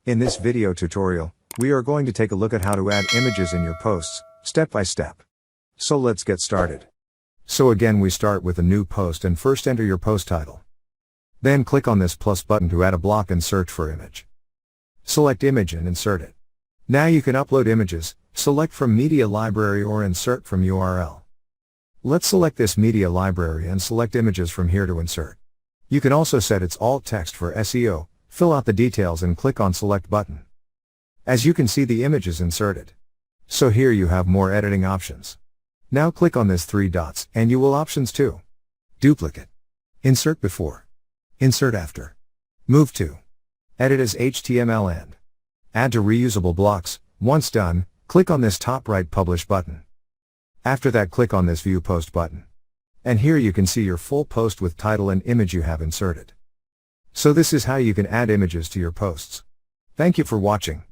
In this video tutorial, we are going to take a look at how to add images in your posts, step by step. So let's get started. So again we start with a new post and first enter your post title. Then click on this plus button to add a block and search for image. Select image and insert it. Now you can upload images, select from media library or insert from URL. Let's select this media library and select images from here to insert. You can also set its alt text for SEO, fill out the details and click on select button. As you can see, the image is inserted. So here you have more editing options. Now click on this three dots and you will options to duplicate, insert before, insert after, move to, edit as HTML and add to reusable blocks. Once done, click on this top right publish button. After that click on this view post button. And here you can see your full post with title and image you have inserted. So this is how you can add images to your posts. Thank you for watching.